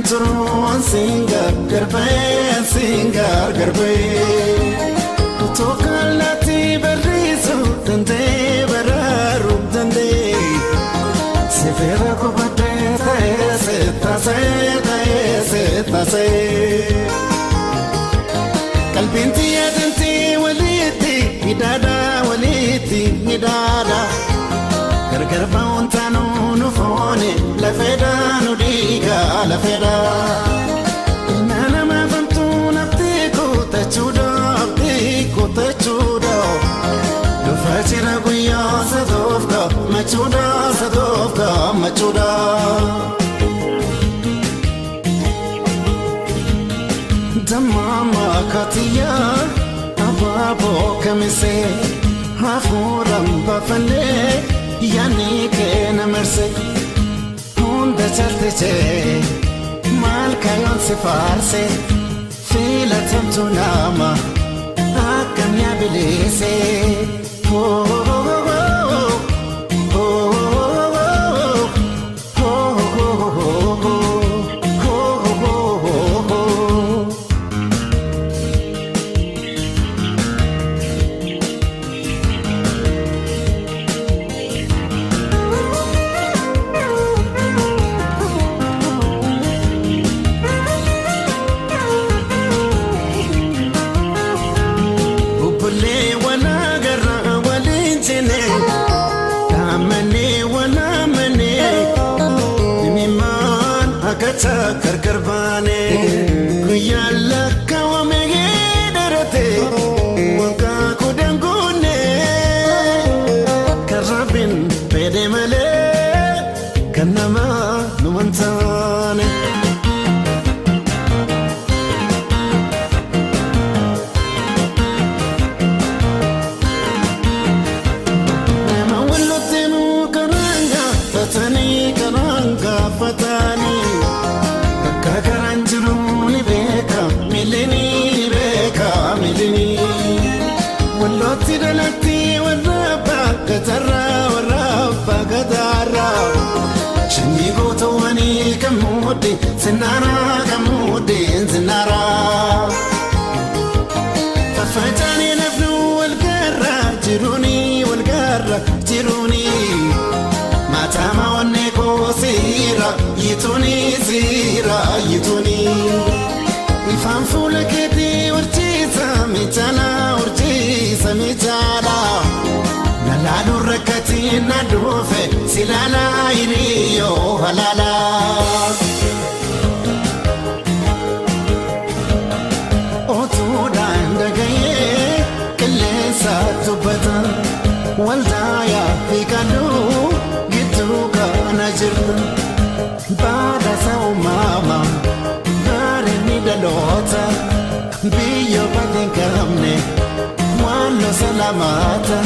turon singar garbe tokalati barisu dande bararu dande sefera ko bate tase kalbinti yadanti waliti hidada gargar bauntanu nufone la feda nudiga la feda nana ma fantuna ptiko tachuda do fachira guya sadofka machuda damama katiya ababo kamise hafuram bafale yani ke namerse honda chalte mal kayon se farse fila tantunama akam ya bilese karkarbane kuyalla kawame derate wanka kudangune karabin pede male kanama nuantane nama wallotenu karanga fatani karanjuruni beka milini walloti dalati waraba gadara shini goto wani kamudi zinara fafatani nafnu walgarra jiruni matama wanne ko sira yituni ifan fula keti urchisa michana naladu rakati nadufe silala iriyo halala otuda ndagaye kelesa tubata waldaya fikanu gituka najirta bada sao mama bare ni dalota biyo badin kamne wala salamata